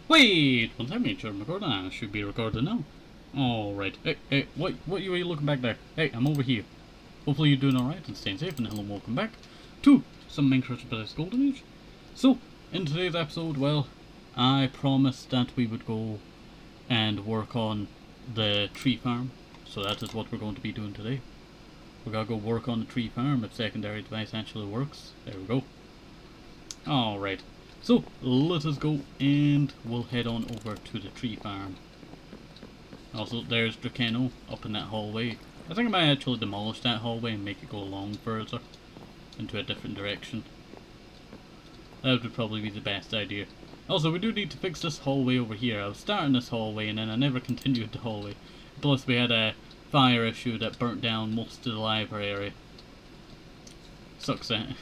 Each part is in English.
Wait! One time made sure I'm recording. I should be recording now. Alright. Hey, what are you looking back there? Hey, I'm over here. Hopefully you're doing alright and staying safe, and hello and welcome back to some Minecraft Best Golden Age. So, in today's episode, well, I promised that we would go and work on the tree farm. So that is what we're going to be doing today. We're gonna go work on the tree farm if secondary device actually works. There we go. Alright. So, let us go and we'll head on over to the tree farm. Also, there's Dracano up in that hallway. I think I might actually demolish that hallway and make it go along further into a different direction. That would probably be the best idea. Also, we do need to fix this hallway over here. I was starting this hallway and then I never continued the hallway. Plus, we had a fire issue that burnt down most of the library area. Sucks, that.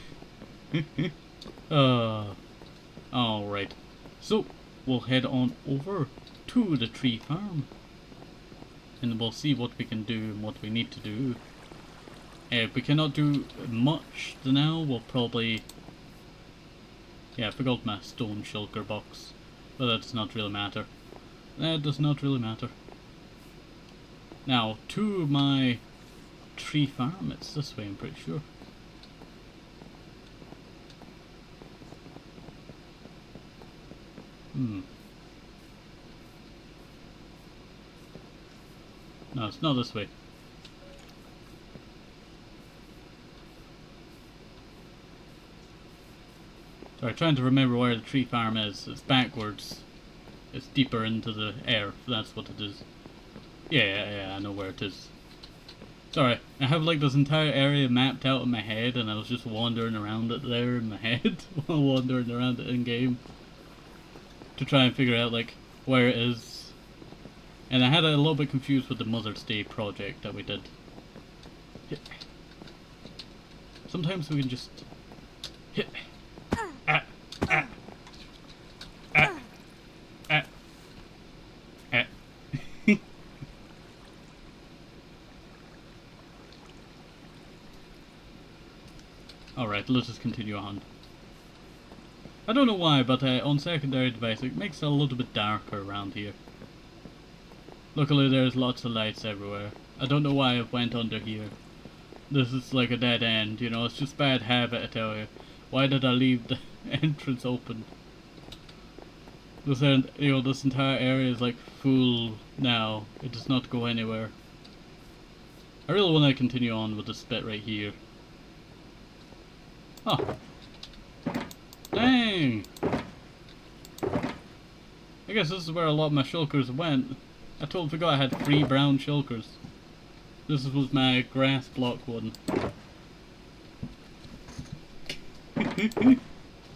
Alright, so we'll head on over to the tree farm and we'll see what we can do and what we need to do. If we cannot do much now, we'll probably... Yeah, I forgot my stone shulker box, but that does not really matter. That does not really matter. Now, to my tree farm, it's this way I'm pretty sure. No, it's not this way. Sorry, trying to remember where the tree farm is. It's backwards. It's deeper into the air. That's what it is. Yeah, I know where it is. Sorry, I have like this entire area mapped out in my head and I was just wandering around it there in my head while wandering around it in game to try and figure out like where it is. And I had a little bit confused with the Mother's Day project that we did. Sometimes we can just hit. Alright, let us continue on. I don't know why, but on secondary device it makes it a little bit darker around here. Luckily there's lots of lights everywhere. I don't know why I went under here. This is like a dead end, you know, it's just bad habit, I tell you. Why did I leave the entrance open? This end, you know, this entire area is like full now. It does not go anywhere. I really want to continue on with this bit right here. Oh. Dang! I guess this is where a lot of my shulkers went. I totally forgot I had 3 brown shulkers. This was my grass block one.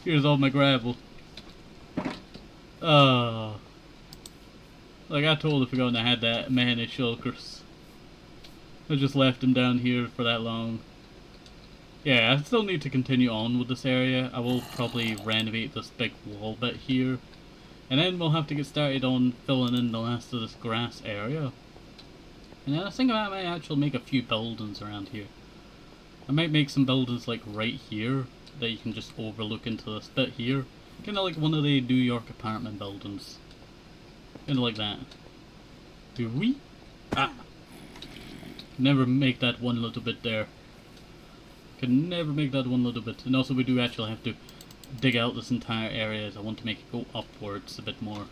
Here's all my gravel. Like I totally forgot I had that many shulkers. I just left them down here for that long. Yeah, I still need to continue on with this area. I will probably renovate this big wall bit here. And then we'll have to get started on filling in the last of this grass area. And then I think I might actually make a few buildings around here. I might make some buildings like right here that you can just overlook into this bit here. Kinda like one of the New York apartment buildings. Kinda like that. Do we? Never make that one little bit there. Can never make that one little bit. And also we do actually have to dig out this entire area as I want to make it go upwards a bit more.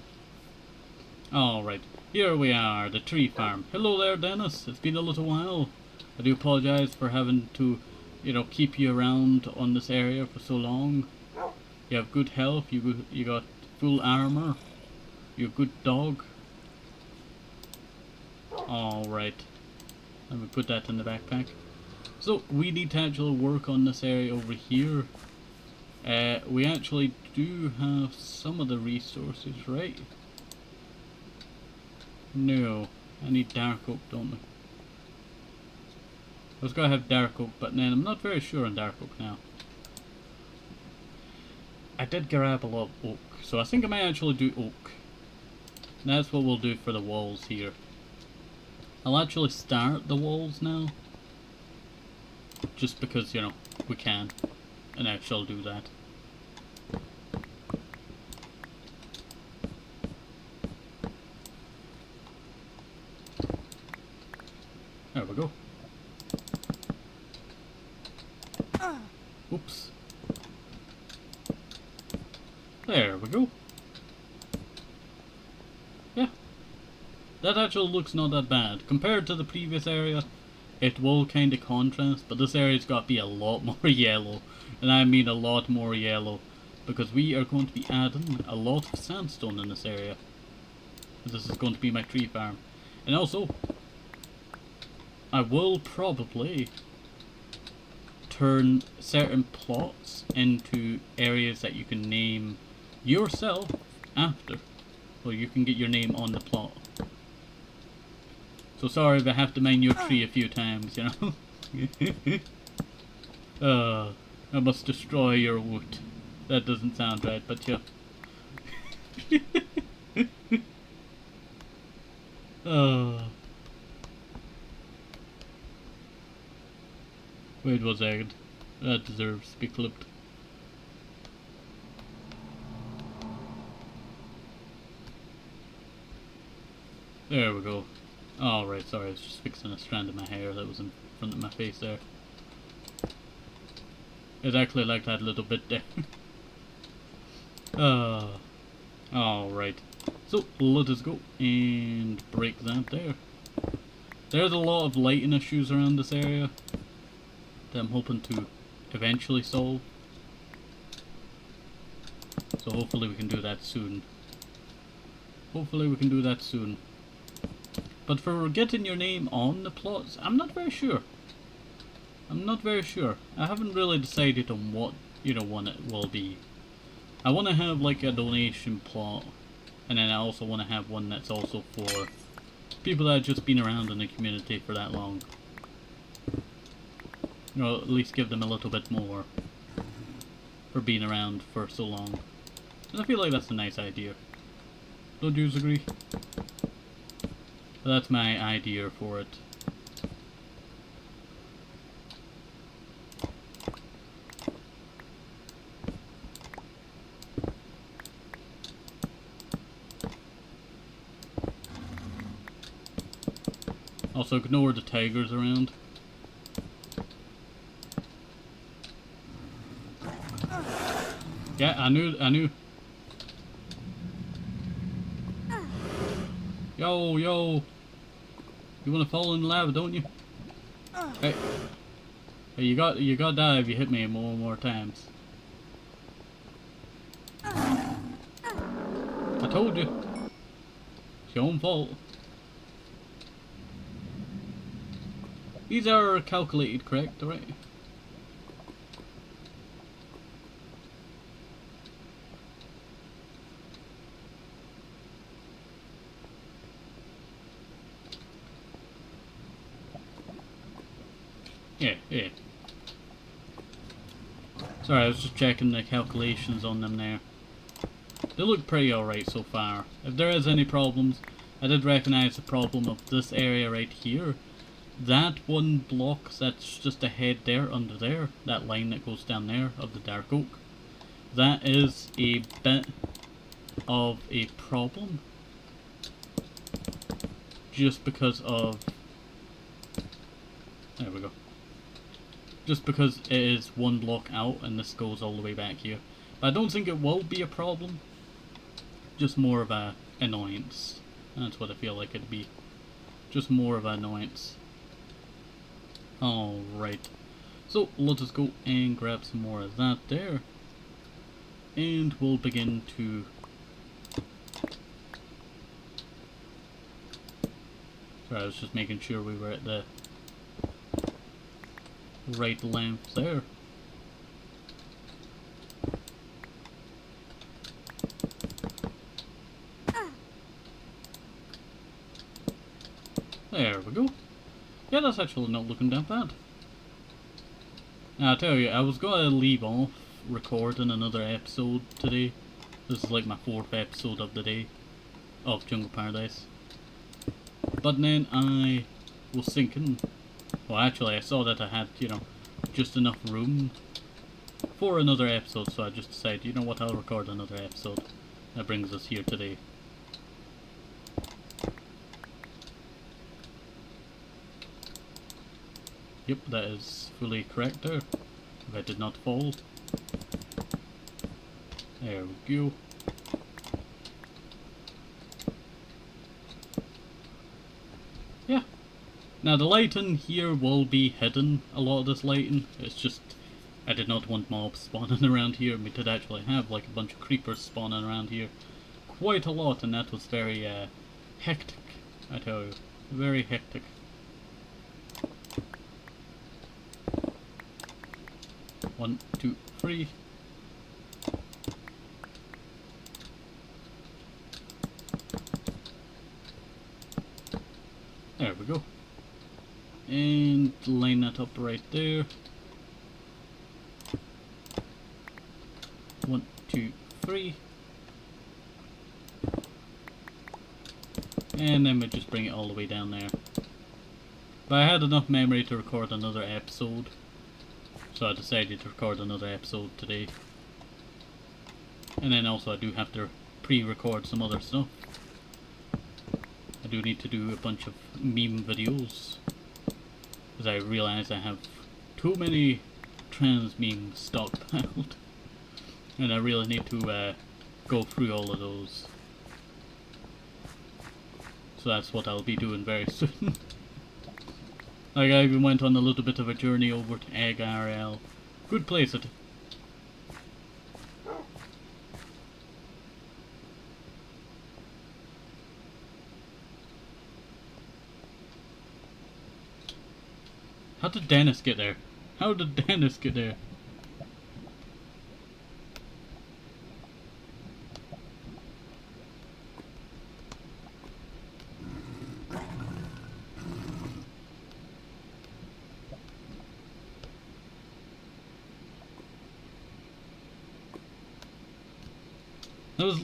Alright, here we are, the tree farm. Hello there, Dennis. It's been a little while. I do apologize for having to, you know, keep you around on this area for so long. You have good health, you got full armor, you're a good dog. Alright, let me put that in the backpack. So, we need to actually work on this area over here. We actually do have some of the resources, right? No, I need dark oak, don't I? I was gonna have dark oak, but then I'm not very sure on dark oak now. I did grab a lot of oak, so I think I might actually do oak. And that's what we'll do for the walls here. I'll actually start the walls now. Just because, you know, we can. And I shall do that. we go. Oops. There we go. Yeah. That actually looks not that bad. Compared to the previous area, it will kind of contrast, but this area's got to be a lot more yellow. And I mean a lot more yellow. Because we are going to be adding a lot of sandstone in this area. This is going to be my tree farm. And also, I will probably turn certain plots into areas that you can name yourself after. Well, you can get your name on the plot. So sorry if I have to mine your tree a few times, you know. I must destroy your wood. That doesn't sound right, but yeah. Wait 1 second. That deserves to be clipped. There we go. Alright, sorry, I was just fixing a strand of my hair that was in front of my face there. It's actually like that little bit there. Alright. So, let us go and break that there. There's a lot of lighting issues around this area that I'm hoping to eventually solve. So hopefully we can do that soon. Hopefully we can do that soon. But for getting your name on the plots, I'm not very sure. I'm not very sure. I haven't really decided on what, one it will be. I want to have like a donation plot, and then I also want to have one that's also for people that have just been around in the community for that long. At least give them a little bit more for being around for so long. And I feel like that's a nice idea. Don't you agree? But that's my idea for it. Also ignore the tigers around. Yeah, I knew. Yo. You wanna fall in the lava, don't you? Hey, you got to die if you hit me more times. I told you. It's your own fault. These are calculated, correct? Right? Yeah. Sorry, I was just checking the calculations on them there. They look pretty alright so far. If there is any problems, I did recognize the problem of this area right here. That one block that's just ahead there, under there, that line that goes down there of the dark oak, that is a bit of a problem. Just because of... There we go. Just because it is one block out and this goes all the way back here. But I don't think it will be a problem. Just more of a annoyance. That's what I feel like it'd be. Just more of an annoyance. Alright. So let us go and grab some more of that there. And we'll begin to... Sorry, I was just making sure we were at the right length there. There we go. Yeah, that's actually not looking that bad. Now, I'll tell you, I was going to leave off recording another episode today. This is like my 4th episode of the day of Jungle Paradise. But then I was thinking, well actually I saw that I had, just enough room for another episode, so I just decided, you know what, I'll record another episode. That brings us here today. Yep, that is fully correct there. If I did not fall. There we go. Yeah. Now the lighting here will be hidden, a lot of this lighting. It's just, I did not want mobs spawning around here. We did actually have like a bunch of creepers spawning around here. Quite a lot, and that was very hectic, I tell you. Very hectic. One, two, three. There we go. And line that up right there. 1, 2, 3. And then we just bring it all the way down there. But I had enough memory to record another episode, so I decided to record another episode today. And then also I do have to pre-record some other stuff. I do need to do a bunch of meme videos, because I realize I have too many trans memes stockpiled. And I really need to go through all of those. So that's what I'll be doing very soon. Like, I even went on a little bit of a journey over to EggRL. Good place it. How did Dennis get there? How did Dennis get there?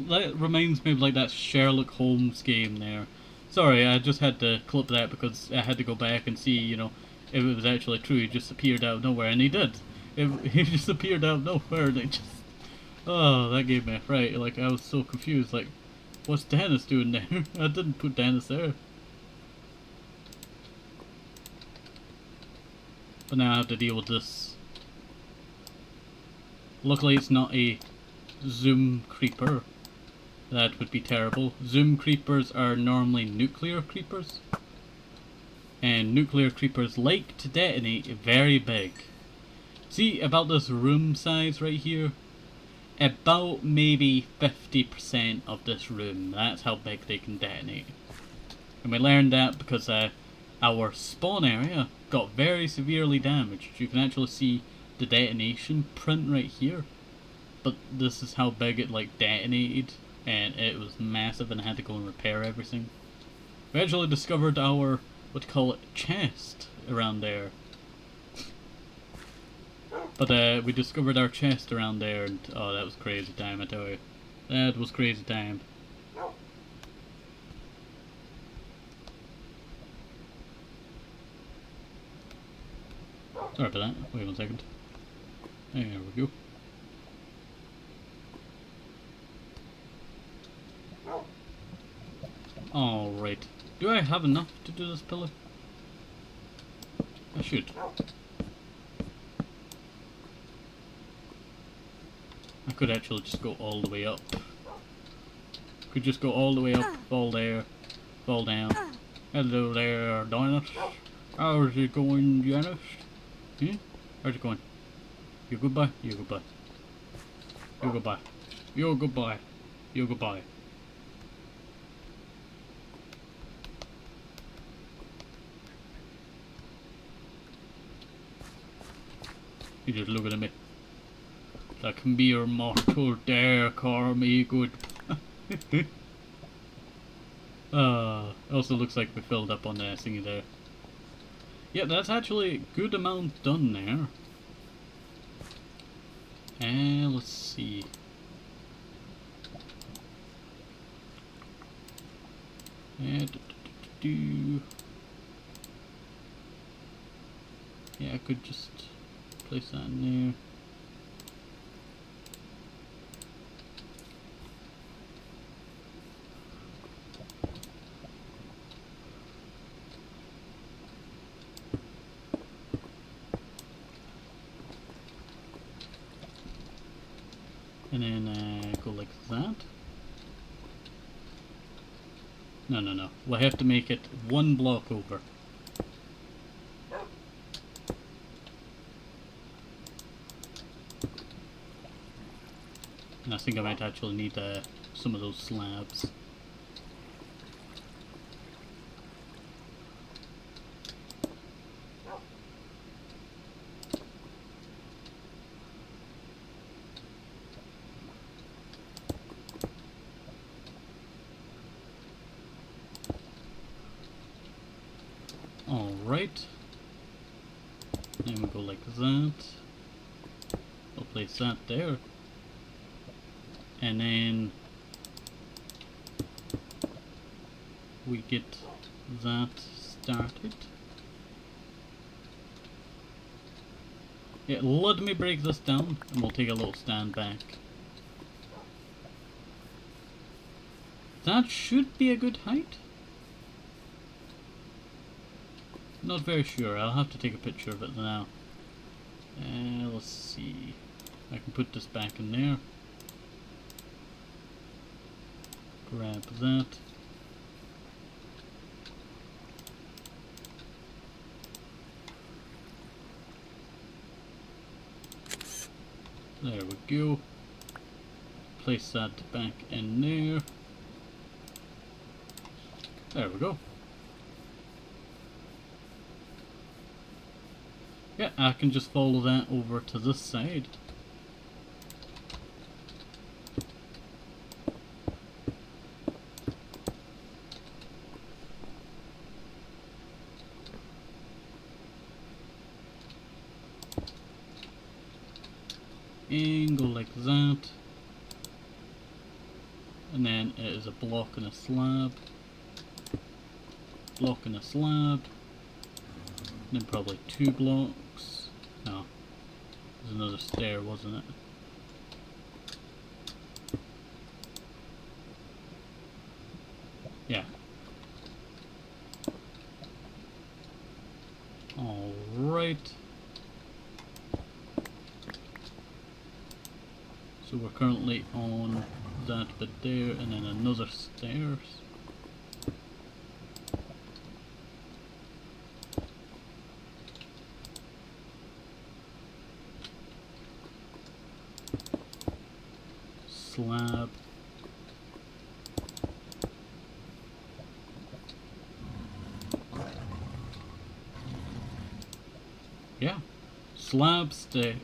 That reminds me of like that Sherlock Holmes game there. Sorry, I just had to clip that because I had to go back and see, you know, if it was actually true. He just appeared out of nowhere, and he did. He just appeared out of nowhere, and it just... Oh, that gave me a fright. Like, I was so confused, like, what's Dennis doing there? I didn't put Dennis there. But now I have to deal with this. Luckily it's not a Zoom creeper. That would be terrible. Zoom creepers are normally nuclear creepers. And nuclear creepers like to detonate very big. See, about this room size right here? About maybe 50% of this room. That's how big they can detonate. And we learned that because our spawn area got very severely damaged. You can actually see the detonation print right here. But this is how big it like detonated. And it was massive, and I had to go and repair everything. We actually discovered our, what do you call it, chest around there. But we discovered our chest around there, and oh, that was crazy time, I tell you. That was crazy time. Sorry for that. Wait 1 second. There we go. Alright. Do I have enough to do this pillar? I should. I could actually just go all the way up. Could just go all the way up, fall there, fall down. Hello there, Dennis. How's it going, Janice? Hmm? How's it going? You goodbye? You goodbye. You goodbye. You goodbye. You goodbye. You just looking at me. Like mere mortal dare call me good. Also looks like we filled up on the thingy there. Yeah, that's actually a good amount done there. And let's see. Yeah, I could just place that in there. And then go like that. No. We'll have to make it one block over. And I think I might actually need some of those slabs. Alright. Then we go like that. We'll place that there. And then we get that started. Yeah, let me break this down and we'll take a little stand back. That should be a good height. Not very sure, I'll have to take a picture of it now. Let's see. I can put this back in there. Grab that. There we go. Place that back in there. There we go. Yeah, I can just follow that over to this side. And go like that. And then it is a block and a slab. Block and a slab. And then probably 2 blocks. No. There's another stair, wasn't it? Yeah. Alright. So we're currently on that bit there, and then another stairs. Slab. Yeah. Slab, stair,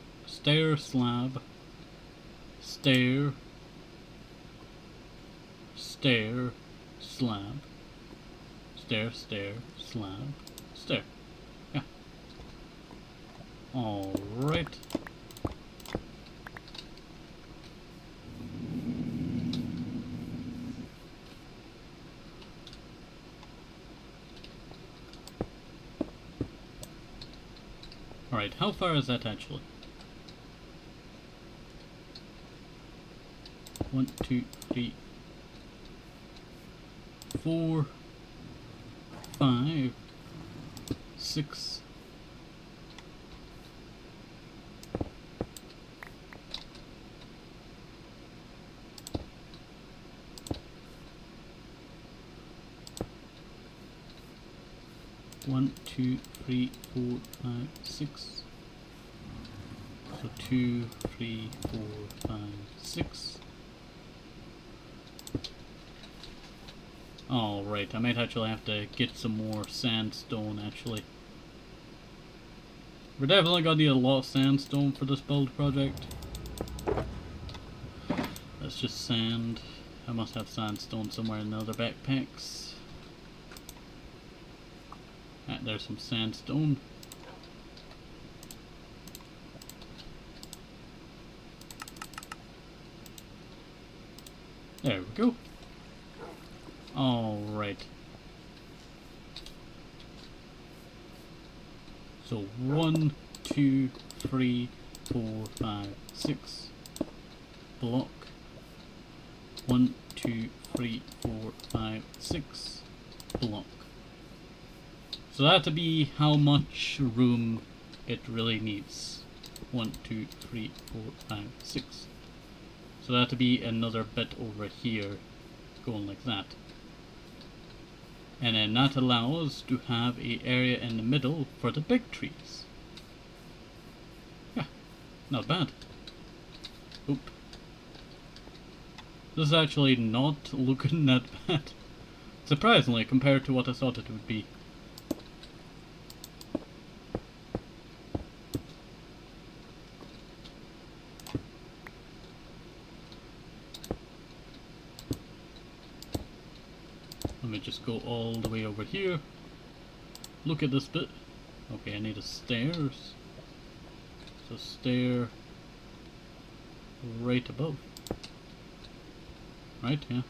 slab. Stair, stair, slab, stair, stair, slab, stair. Yeah. Alright. Alright, how far is that actually? 1, 2, 3, 4, 5, 6. One, 2, 3, 4, 5, 6. So 2, 3, 4, 5, 6. Alright, I might actually have to get some more sandstone actually. We're definitely gonna need a lot of sandstone for this build project. That's just sand. I must have sandstone somewhere in the other backpacks. Ah, there's some sandstone. There we go. Alright. So 1, 2, 3, 4, 5, 6. Block. 1, 2, 3, 4, 5, 6. Block. So that to be how much room it really needs. 1, 2, 3, 4, 5, 6. So that'll be another bit over here, going like that. And then that allows us to have an area in the middle for the big trees. Yeah, not bad. Oop. This is actually not looking that bad. Surprisingly, compared to what I thought it would be. Let me just go all the way over here. Look at this bit. Okay, I need a stairs. So stair right above. Right, yeah.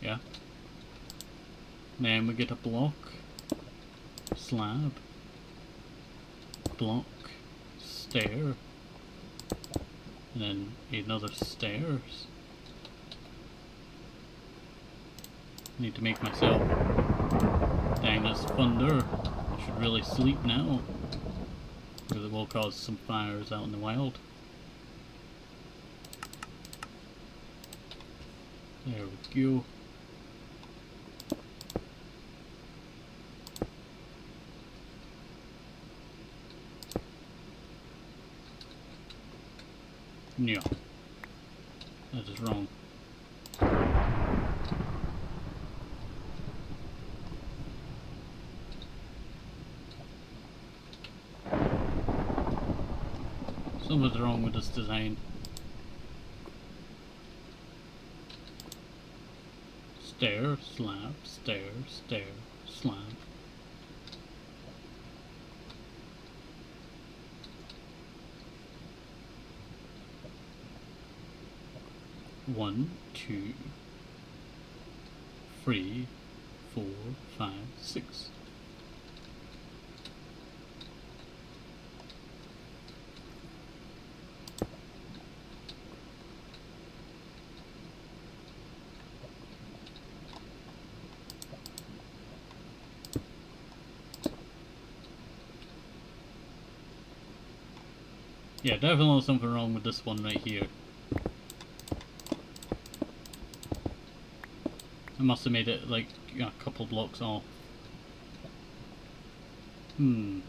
Yeah. Then we get a block, slab, block, stair, and then another stairs. Need to make myself. Dang, that's thunder. I should really sleep now, because it will cause some fires out in the wild. There we go. No, that is wrong. Something's wrong with this design. Stair, slab, stair, stair, slab. One, two, 3, 4, 5, 6. Yeah, definitely something wrong with this one right here. I must have made it like a couple blocks off. There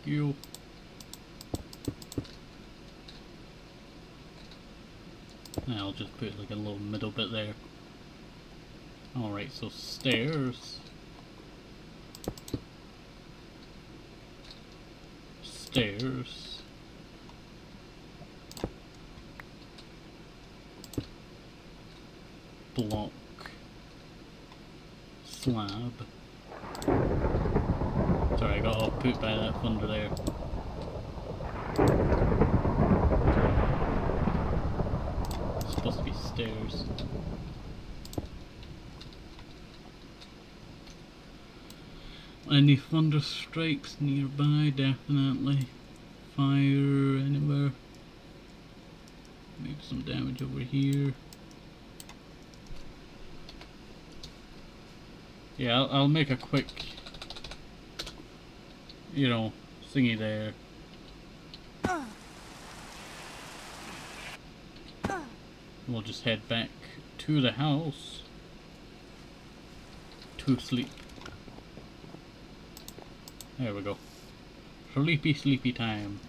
we go. Now I'll just put like a little middle bit there. Alright, so stairs. Stairs. Block. Slab. Sorry, I got all put by that thunder there. It's supposed to be stairs. Any thunder strikes nearby, definitely. Fire anywhere. Maybe some damage over here. Yeah, I'll make a quick, you know, thingy there. We'll just head back to the house to sleep. There we go. Sleepy, sleepy time.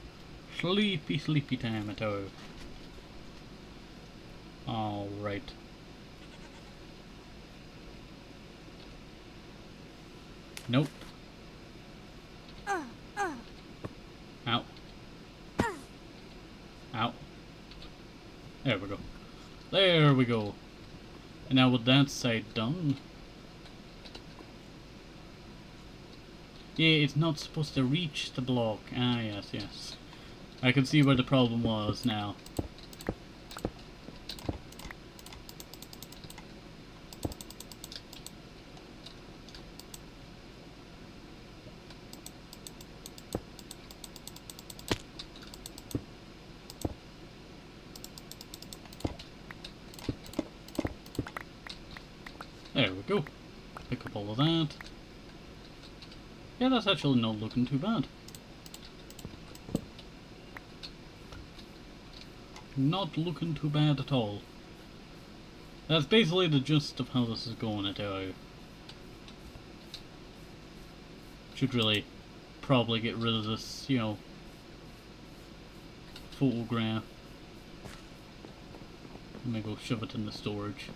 Sleepy, sleepy time at all. Alright. Nope. Ow. Ow. There we go. There we go. And now with that side done. Yeah, it's not supposed to reach the block. Ah, yes, yes. I can see where the problem was now. There we go. Pick up all of that. Yeah, that's actually not looking too bad. not looking too bad at all. That's basically the gist of how this is going, I tell you. Should really probably get rid of this, you know, photograph. Let me go shove it in the storage.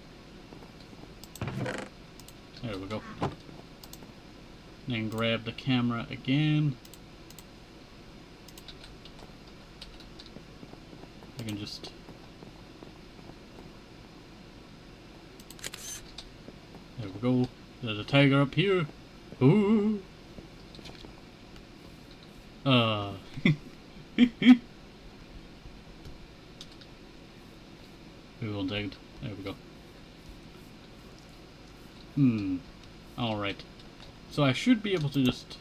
There we go. Then grab the camera again. I can just... There we go. There's a tiger up here. Ooh. We will dig. There we go. Alright. So I should be able to just...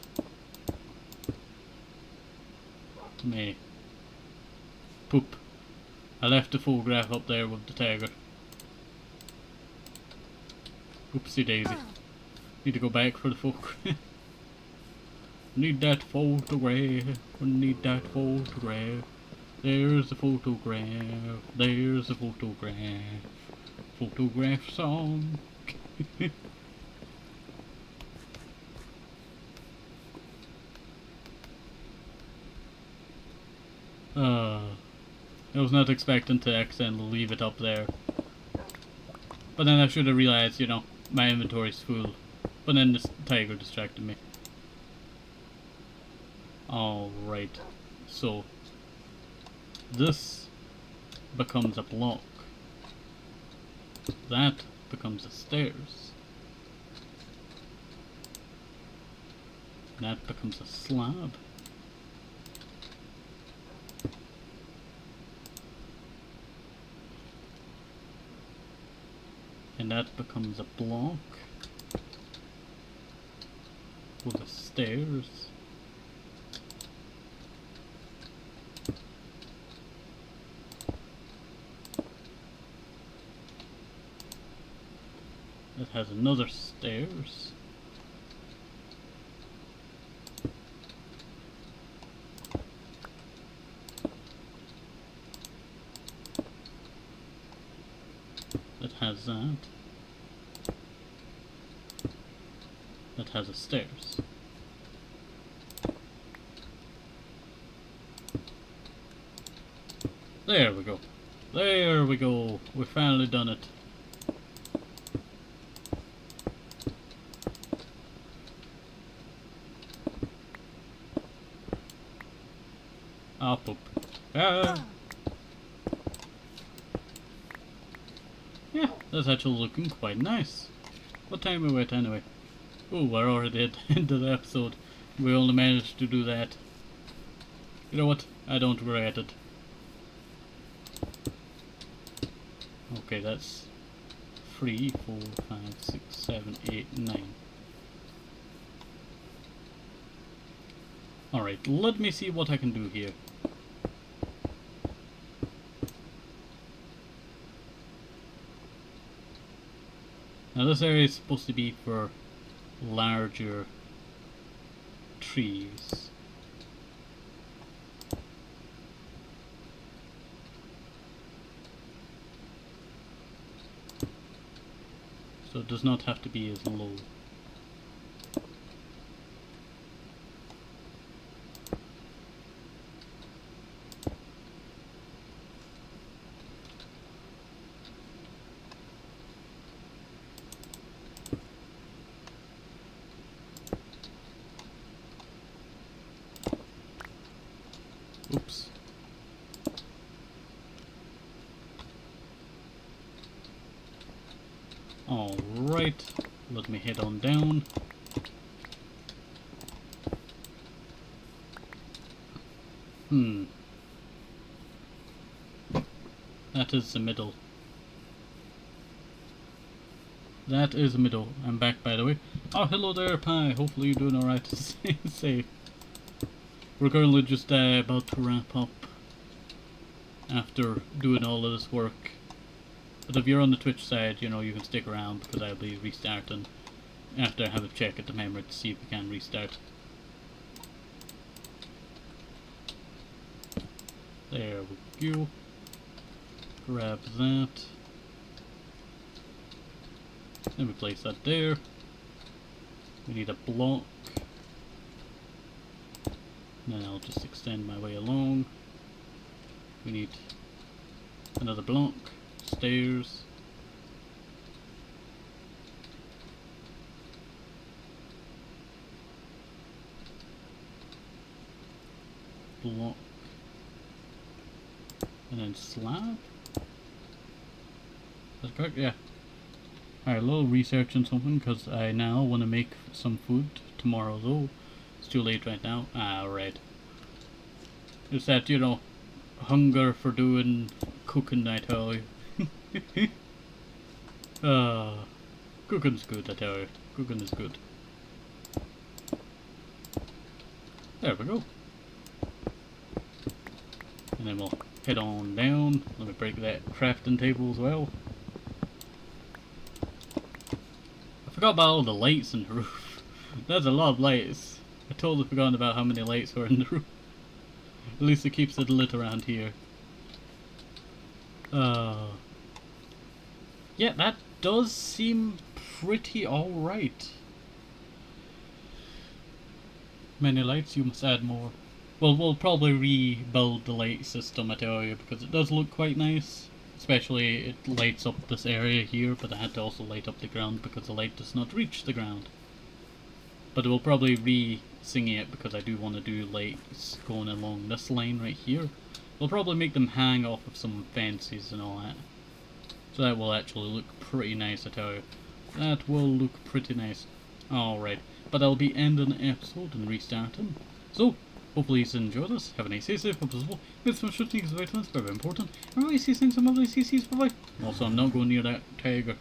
Poop. I left the photograph up there with the tiger. Oopsie daisy. Need to go back for the photograph. Need that photograph. Need that photograph. There's the photograph. There's the photograph. Photograph song. I was not expecting to accidentally leave it up there. But then I should have realized, you know, my inventory's full. But then this tiger distracted me. Alright. So, this becomes a block. That becomes the stairs. That becomes a slab. And that becomes a block with the stairs. It has another stairs. It has that. It has a stairs. There we go. There we go. We've finally done it. Ah, poop. Ah. Yeah, that's actually looking quite nice. What time are we at anyway? Oh, we're already at the end of the episode. We only managed to do that. You know what? I don't regret it. Okay, that's 3, 4, 5, 6, 7, 8, 9. Alright, let me see what I can do here. Now this area is supposed to be for larger trees. So it does not have to be as low. Oops. Alright, let me head on down. That is the middle. That is the middle. I'm back, by the way. Oh, hello there, Pi. Hopefully you're doing alright to stay safe. We're currently just about to wrap up after doing all of this work. But if you're on the Twitch side, you know, you can stick around because I'll be restarting after I have a check at the memory to see if we can restart. There we go. grab that. Then we place that there. We need a block. Then I'll just extend my way along. We need another block, stairs. Block. And then slab. That's correct, yeah. Alright, a little research on something because I now want to make some food tomorrow though. It's too late right now. Ah, right. It's that, you know, hunger for doing cooking, I tell you. Cooking's good, I tell you. Cooking is good. There we go. And then we'll head on down. Let me break that crafting table as well. I forgot about all the lights in the roof. That's a lot of lights. I totally forgot about how many lights were in the roof. At least it keeps it lit around here. Yeah, that does seem pretty alright. Many lights, you must add more. Well, we'll probably rebuild the light system, I tell you, because it does look quite nice. Especially it lights up this area here, but I had to also light up the ground because the light does not reach the ground. But we'll probably re-singing it because I do want to do lights going along this line right here. We'll probably make them hang off of some fences and all that. So that will actually look pretty nice, I tell you. That will look pretty nice. Alright, but I'll be ending the episode and restarting. So, hopefully you enjoyed this. Have a nice day, safe, hope as well. With some shooting is vitamins, very important. I really see things some other CCs, bye bye. Also, I'm not going near that tiger.